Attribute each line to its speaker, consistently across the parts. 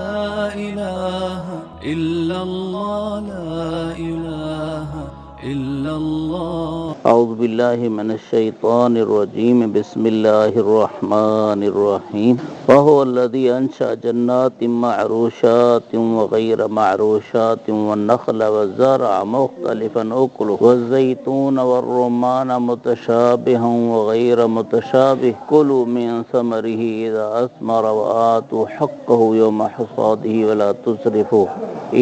Speaker 1: لا إله إلا الله لا إله إلا الله.
Speaker 2: أعوذ بالله من الشيطان الرجيم. بسم الله الرحمن الرحيم. وهو الذي أنشأ جنات معروشات وغير معروشات والنخل والزرع مختلفا أكله والزيتون والرمان متشابها وغير متشابه كلوا من ثمره إذا أثمر وآتوا حقه يوم حصاده ولا تسرفوا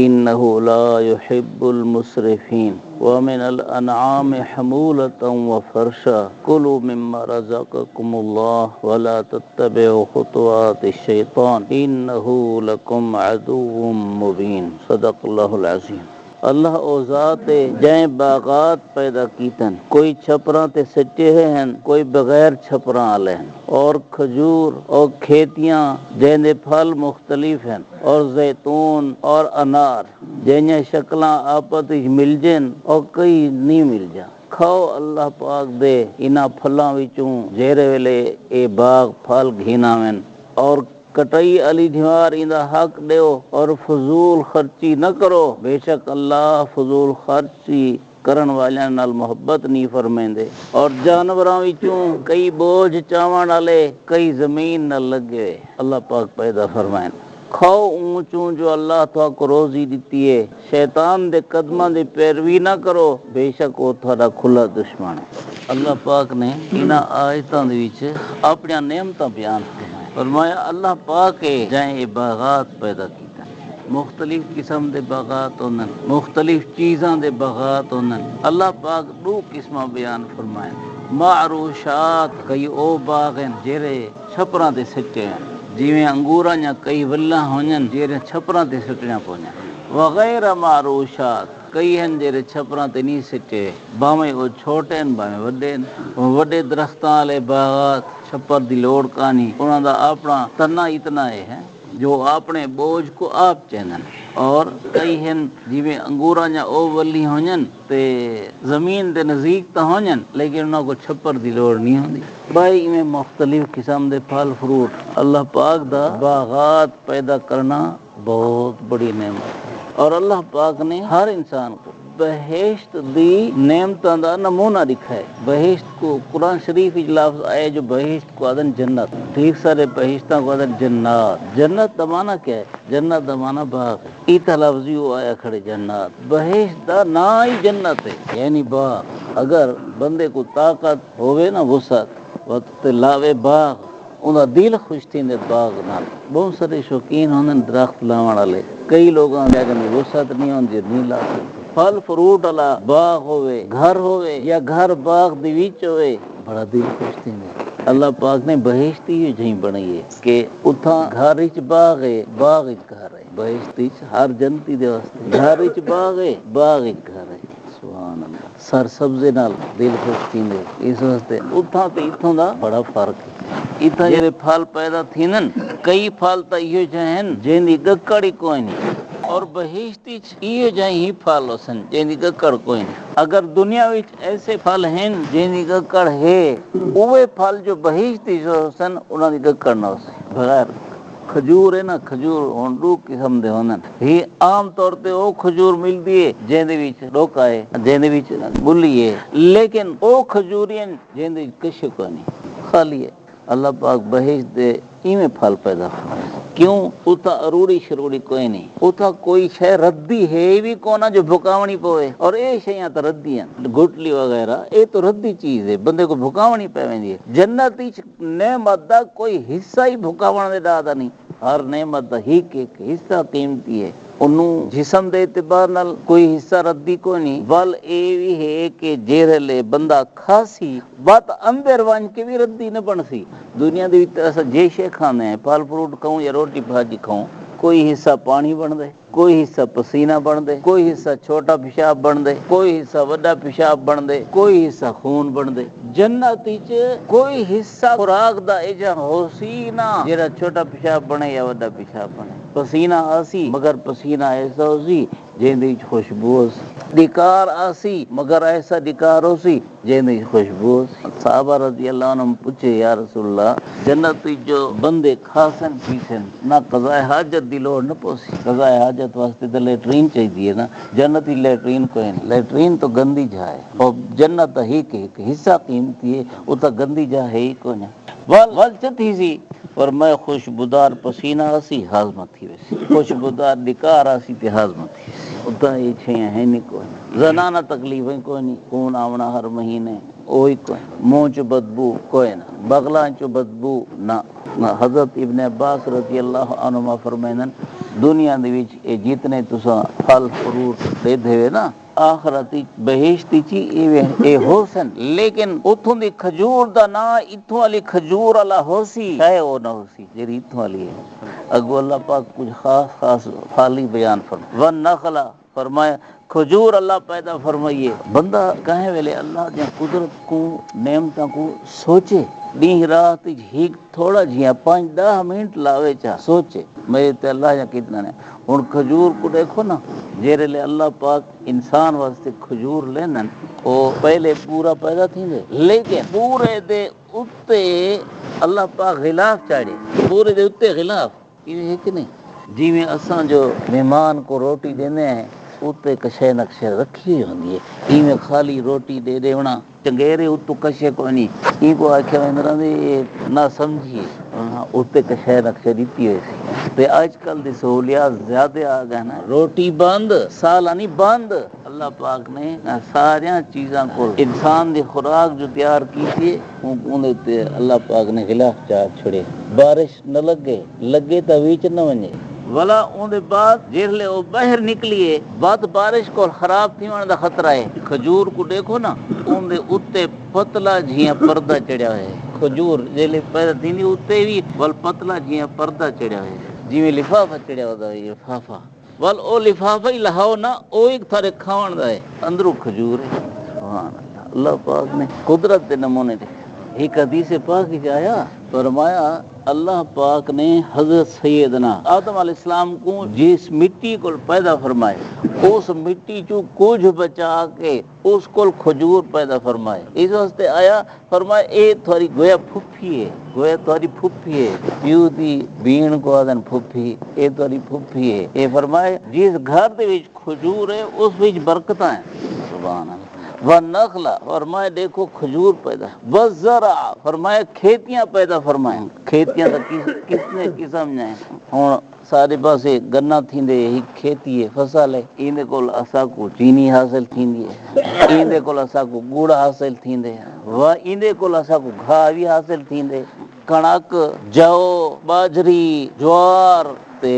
Speaker 2: إنه لا يحب المسرفين. ومن الأنعام حمولة وفرشا كلوا مما رزقكم الله ولا تتبعوا خطوات الشيطان إنه لكم عدو مبين. صدق اللہ العظیم. اللہ او ذات جائیں باغات پیدا کیتن، کوئی چھپراں تے سچے ہیں، کوئی بغیر چھپراں والے ہیں، اور کھجور اور کھیتیاں جن دے پھل مختلف ہیں، اور زیتون اور انار جن شکلاں آپس وچ مل جن اور کئی نہیں مل جان. کھاؤ اللہ پاک دے انہاں پھلاں وچوں جہڑے ویلے اے باغ پھل گھیناویں، اور کٹائی علی دیوار اندا حق دیو اور فضول خرچی نہ کرو. بے شک اللہ فضول خرچی کرن والیاں نال محبت نہیں فرمیندے. اور جانوراں وچوں کئی بوجھ چاون والے کئی زمین نال لگے اللہ پاک پیدا فرمائیں. کھاؤ اونچوں جو اللہ تو کو روزی دیتی ہے. شیطان دے قدماں دی پیروی نہ کرو، بے شک وہ تھوڑا کھلا دشمن ہے. اللہ پاک نے انہاں آیتاں دے وچ اپنی نعمتاں بیان فرمایا. اللہ پاک جائیں باغات پیدا کیتا، مختلف قسم دے باغات ہونن، مختلف چیزاں دے باغات ہونن. اللہ پاک دو قسماں بیان فرمائے. معروشات کئی او باغ ہیں جڑے چھپراں تے سچے ہیں، جویں انگوراں یا کئی ولاں ہونن جڑے چھپراں تے سٹیاں پونیاں. وغیر معروشات کئی ہیں جڑے چھپراں تے نہیں سٹے، باویں او چھوٹے ہیں باویں وڈے ہیں. وڈے درختاں والے باغات چھپر دی لوڑ کانی، انہاں دا اپنا تنا اتنا ہے جو اپنے بوجھ کو آپ چینن. اور کئی ہیں جویں انگوراں یا او ولی ہونن تے زمین دے نزدیک تا ہونن لیکن انہاں کو چھپر دی لوڑ نہیں ہوندی. بھائی میں مختلف قسم دے پھل فروٹ اللہ پاک دا باغات پیدا کرنا بہت بڑی نعمت ہے. اور اللہ پاک نے ہر انسان کو بہشت دی نعمتاں دا نمونہ دکھائے. بہشت کو قرآن شریف وچ لفظ آئے جو بہشت کو آدن جنت. ٹھیک سارے بہشتاں کو آدن جنات. جنت دا معنی کیا ہے؟ جنت دا معنی باغ ہے. ایتا لفظی ہو آیا کھڑے جنات. بہشت دا نا ہی جنت ہے یعنی باغ. اگر بندے کو طاقت ہوئے نا وسعت وقت لاوے باغ انہاں دل خوش تھیندے باغ نال. بہت سارے شوقین ہوندے درخت لاون والے، کئی لوگاں دے اگر وسعت نہیں ہوندی نہیں لا سکتے. پھل فروٹ والا باغ ہوئے، گھر ہوئے یا گھر باغ دی وچ ہوئے، بڑا دل خوش تھیندا. اللہ پاک نے بہشت ہی جہیں بنائی ہے کہ اتھاں گھر وچ باغ ہے، باغ وچ گھر ہے. بہشت وچ ہر جنتی دے واسطے گھر وچ باغ ہے، باغ وچ گھر ہے. سبحان اللہ. سر سبزے نال دل خوش تھیندے. اس واسطے اتھاں تے اتھوں دا بڑا فرق ہے. اتھاں جڑے پھل پیدا تھینن کئی پھل تا ایو جہن جن دی گکڑ ہی کوئی نہیں. اور بہشت وچ ایو جہی ہی پھل سن جن دی گکڑ کوئی نہیں. اگر دنیا وچ ایسے پھل ہیں جن دی گکڑ ہے، اوے پھل جو بہشت وچ سن انہاں دی گکڑ نہ ہو سی. بغیر کھجور ہے نا، کھجور ہن دو قسم دے ہونن. ہی عام طور تے او کھجور ملدی ہے جن دے وچ ڈوکا ہے، جن دے وچ گلی ہے، لیکن او کھجوری ہیں جن دے وچ کچھ کوئی نہیں، خالی ہے. اللہ پاک بہشت دے ایویں پھل پیدا فرمائے. کیوں؟ اتھا اروڑی شروڑی کوئی نہیں. اتھا کوئی شے ردی ہے بھی کونا جو بھکاونی پوے. اور اے شیاں تو ردی ہیں، گٹلی وغیرہ اے تو ردی چیز ہے، بندے کو بھکاونی پیوندی ہے. جنت وچ نعمت دا کوئی حصہ ہی بھکاون دے دا نہیں. ہر نعمت دا ایک حصہ قیمتی ہے. انہوں جسم دے اعتبار نال کوئی حصہ ردی کوئی نہیں. ول اے بھی ہے کہ جیرلے بندہ کھاسی بات اندر وان کے بھی ردی نہ بن سی. دنیا دے وچ اسا جے شے کھانے ہیں، پھل فروٹ کھاؤں یا روٹی بھاجی کھاؤں، کوئی حصہ پانی بن دے، کوئی حصہ پسینہ بن دے، کوئی حصہ چھوٹا پیشاب بن دے، کوئی حصہ بڑا پیشاب بن دے، کوئی حصہ خون بن دے. جنت وچ کوئی حصہ خوراک دا ایجا ہو سی نہ جڑا چھوٹا پیشاب بنے یا بڑا پیشاب بنے. پسینہ آسی مگر پسینہ ایسا ہو سی جن دی خوشبو ہو سی. ڈکار آسی مگر ایسا ڈکار ہو سی جیندی خوشبو صحابہ رضی اللہ عنہ پوچھے یا رسول اللہ جنت جو بندے کھاسن پیسن نہ قضاء حاجت دی لوڑ نہ پوسی قضاء حاجت واسطے تو لیٹرین چاہیے نا جنتی لیٹرین کوئی نہیں لیٹرین تو گندی جا ہے اور جنت ہی کے حصہ قیمتی ہے وہ تو گندی جا ہے ہی کوئی نہیں ول چتھی سی اور میں خوشبودار پسینہ آسی ہاضمت تھی ویسی خوشبودار ڈکار آسی تے ہاضمت تھی اتنا یہ چھیاں ہے نہیں کوئی زنانہ تکلیفیں کوئی نہیں خون آونا ہر مہینے وہی کوئی منہ چ بدبو کوئی نہ بغلاں چ بدبو نہ حضرت ابن عباس رضی اللہ عنہما فرمائنن دنیا دے وچ اے جتنے تساں پھل فروٹ دے دے نا آخرتی بہشتی چی اے ہوسن لیکن اتھوں دی کھجور دا نا اتھوں والی کھجور والا ہوسی ہے وہ نہ ہوسی جڑی اتھوں والی ہے اگو اللہ پاک کچھ خاص خاص خالی بیان والنخلا فرمایا کھجور اللہ پیدا فرمائیے بندہ کہیں ویلے اللہ دی قدرت کو نعمتوں کو سوچے دین رات ہی تھوڑا جہاں 5-10 منٹ لاوے چاہ سوچے میں تے اللہ یا کتنا نے ہن کھجور کو دیکھو نا جیرے لے اللہ پاک انسان واسطے کھجور لینن او پہلے پورا پیدا تھیندے لیکن پورے دے اتے اللہ پاک غلاف چاڑے پورے دے اتے غلاف یہ ہے کہ نہیں جی میں اساں جو مہمان کو روٹی دینے ہیں اتنے کشے نقشے رکھی ہوندی ہے ای میں خالی روٹی دے دیونا چنگیرے اتو کشے کو نہیں ای کو آکھے اندرا دے نہ سمجھیے اتنے کشے نقشے دیتی ہوئی سی تے آج کل دی سہولیات زیادہ آ گئے نا روٹی بند سالانی بند اللہ پاک نے ساریاں چیزاں کو انسان دی خوراک جو تیار کی تھی اون تے اللہ پاک نے خلاف چار چھڑے بارش نہ لگے تا ویچ نہ ونجے ولا اون دے بعد جہلے او باہر نکلیے بعد بارش کو خراب تھی ون دا خطرہ ہے کھجور کو دیکھو نا اون دے اوتے پتلا جھیاں پردہ چڑھیا ہے کھجور جہلے پیدا تھیندی اوتے بھی ول پتلا جھیاں پردہ چڑھیا ہے جویں لفافہ چڑھیا ہوتا ہے لفافہ ول او لفافہ ہی لہاؤ نا او ایک تھارے کھاون دا ہے اندروں کھجور ہے سبحان اللہ اللہ پاک نے قدرت دے نمونے دے ایک حدیث پاک ہی آیا فرمایا اللہ پاک نے حضرت سیدنا آدم علیہ السلام کو جس مٹی کو پیدا فرمائے اس مٹی چو کچھ بچا کے اس کو کھجور پیدا فرمائے اس واسطے آیا فرمائے اے تھوڑی گویا پھپھی ہے گویا تھوڑی پھپھی ہے پیو دی بین کو آدن پھپھی اے تھوڑی پھپھی ہے اے فرمائے جس گھر دے وچ کھجور ہے اس وچ برکتاں ہیں سبحان اللہ والنخلا فرمائے دیکھو کھجور پیدا والزرع فرمائے کھیتیاں پیدا فرمائیں کھیتیاں تو کتنے قسم ہیں ہوں سارے پاسے گنا تھیندے ہی کھیتی ہے فصل ہے ایندے کول اسا کو چینی حاصل تھیندی ہے ایندے کول اسا کو گڑ حاصل تھیندے وا ایندے کول اسا کو گھا بھی حاصل تھیندے کنک جو باجری جوار تے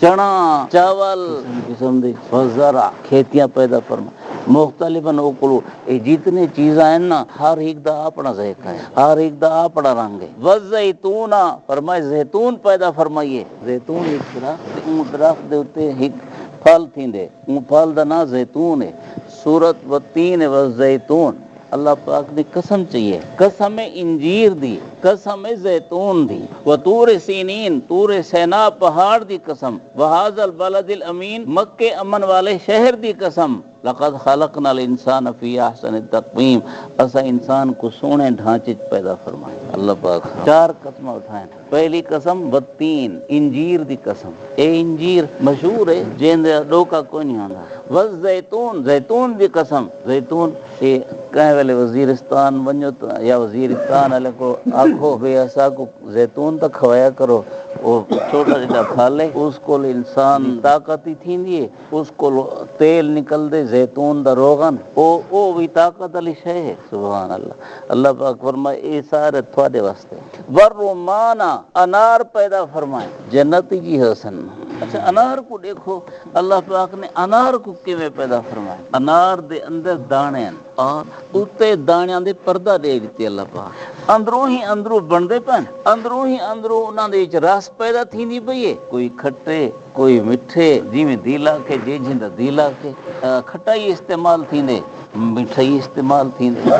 Speaker 2: چنا چاول قسم دے والزرع کھیتیاں پیدا فرمائیں مختلف نوکلو یہ جتنے چیزاں ہیں نا ہر ایک دا اپنا ذائقہ ہے ہر ایک دا اپنا رنگ ہے والزیتون فرمائے زیتون پیدا فرمائیے زیتون ایک درخت دے اوتے ایک پھل تھیندے اون پھل دا نام زیتون ہے سورۃ والتین والزیتون اللہ پاک نے قسم چاہیے قسم انجیر دی قسم زیتون دی وطور سینین طور سینا پہاڑ دی قسم وہذا البلد الامین مکے امن والے شہر دی قسم لقد خلقنا الانسان فی احسن تقویم اسا انسان کو سونے ڈھانچے پیدا فرمائے اللہ پاک 4 قسم اٹھائیں پہلی قسم والتین انجیر دی قسم اے انجیر مشہور ہے جیندے ڈوکا کوئی نہیں آندا والزیتون زیتون دی قسم زیتون اے کہیں والے وزیرستان ونجو یا وزیرستان والے کو آکھو بے اسا کو زیتون تو کھوایا کرو وہ چھوٹا جا پھل ہے اس کو انسان طاقت ہی تھیندی ہے اس کو تیل نکل دے زیتون دا روغن او بھی طاقت والی شے ہے سبحان اللہ اللہ پاک فرمائے اے سارے تھوڑے واسطے والرمانہ انار پیدا فرمائے جنتی کی حسن اچھا انار کو دیکھو اللہ پاک نے انار کو کیویں پیدا فرمایا انار دے اندر دانے ہیں اور اتے دانیاں دے پردہ دے دیتے اللہ پاک اندروں ہی اندروں بندے پن اندروں ہی اندروں انہاں دے وچ رس پیدا تھیندی پئی ہے کوئی کھٹے کوئی میٹھے جویں دیلا کے جے جیندا دیلا کے کھٹائی استعمال تھیندے مٹھائی استعمال تھیندے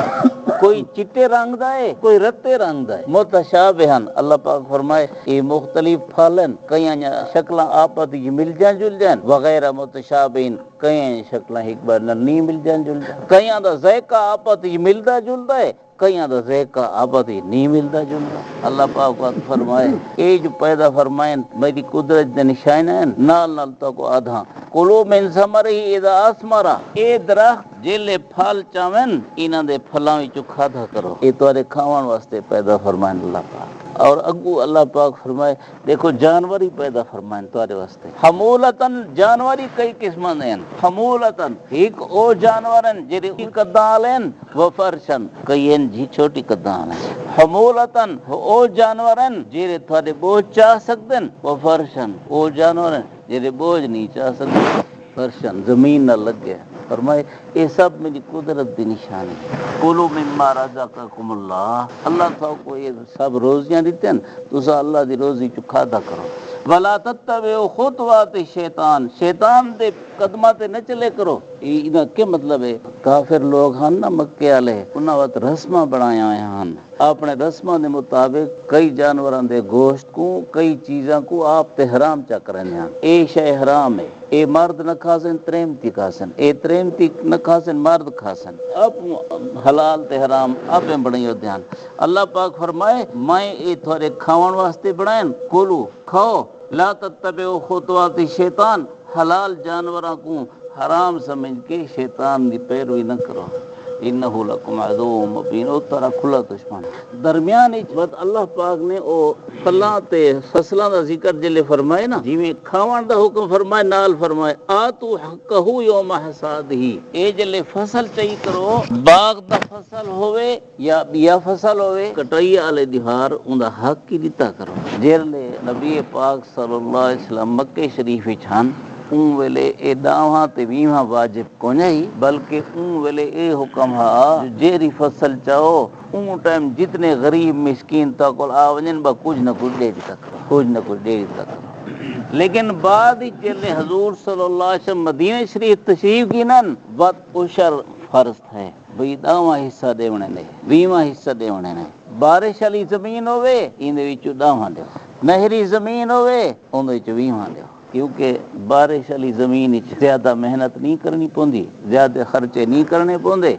Speaker 2: کوئی چٹے رنگ دا ہے کوئی رتے رنگ دا ہے متشابہن اللہ پاک فرمائے یہ مختلف پھلن کئی شکلاں آپس وچ مل جان جل جان وغیرہ متشابہن کئی شکلاں ایک بار نہیں مل جان جل جان کئیاں دا ذائقہ آپس وچ ملدا جلدا ہے کئیاں دا ذائقہ آپس وچ نہیں ملدا جلدا اللہ پاک فرمائے اے جو پیدا فرمائیں میری قدرت دے نشان ہیں نال نال تو کو آدھا کلو من ثمرہ اذا اثمر اے درخت جلے پھل چاون انہاں دے پھلاں وچوں کھادا کرو اے تواڈے کھاون واسطے پیدا فرمائیں اللہ پاک اور اگو اللہ پاک فرمائے دیکھو جانور ہی پیدا فرمائیں تواڈے واسطے حمولتن جانوری کئی قسماں ہیں حمولتن ایک او جانور ہیں جڑے قدال ہیں و فرشن کئی ہیں جی چھوٹی قدال ہیں حمولتن او جانور ہیں جڑے تواڈے بوجھ چاہ سکدے ہیں و فرشن او جانور ہیں جڑے بوجھ نہیں چاہ سکدے فرشن زمین نہ لگے فرمائے یہ سب میری قدرت دی نشانی کلو مما رزقکم اللہ اللہ تو کو یہ سب روزیاں دیتے ہیں تسا اللہ دی روزی چ کھادا کرو ولا تتبعوا خطوات الشیطان شیطان دے قدماں تے نہ چلے کرو اینا کیا مطلب ہے کافر لوگ ہن نہ مکے والے انہاں وقت رسماں بنایا ہن اپنے رسماں دے مطابق کئی جانوراں دے گوشت کو کئی چیزاں کو آپ تے حرام چا کرنے ہیں اے شے حرام ہے اے مرد نہ کھاسن تریمتی کھاسن اے تریمتی نہ کھاسن مرد کھاسن اب حلال تے حرام آپ بنائی دھیان اللہ پاک فرمائے میں اے تھوڑے کھاون واسطے بنائیں کولو کھاؤ لا تتبعوا خطوات الشیطان حلال جانوراں کو حرام سمجھ کے شیطان دی پیروی نہ کرو انہو لکم عدو مبین او ترا کھلا دشمن درمیان وچ اللہ پاک نے او پھلاں تے فصلاں دا ذکر جلے فرمائے نا جویں کھاون دا حکم فرمائے نال فرمائے آتو حقہ یوم حصادہ اے جلے فصل چاہی کرو باغ دا فصل ہوئے یا بیا فصل ہوئے کٹائی والے دیہار اوندا حق کی دتا کرو جلے نبی پاک صلی اللہ علیہ وسلم مکے شریف وچ ہن اون ویلے اے داواں تے ویواں واجب کو نہیں بلکہ اون ویلے اے حکم ہا جیری فصل چاہو اون ٹائم جتنے غریب مسکین تا کول آ ونجن با کچھ نہ کچھ دے دیتا کرو کچھ نہ کچھ دے دیتا کرو لیکن بعد چلے حضور صلی اللہ علیہ وسلم مدینہ شریف تشریف گینن وقت عشر فرض ہے بھئی داواں حصہ دیونے نے ویواں حصہ دیونے نے بارش والی زمین ہوئے ایندے وچوں داواں دیو نہری زمین ہوئے اون وچ ویواں دیو کیونکہ بارش والی زمین زیادہ محنت نہیں کرنی پوندی زیادہ خرچے نہیں کرنے پوندے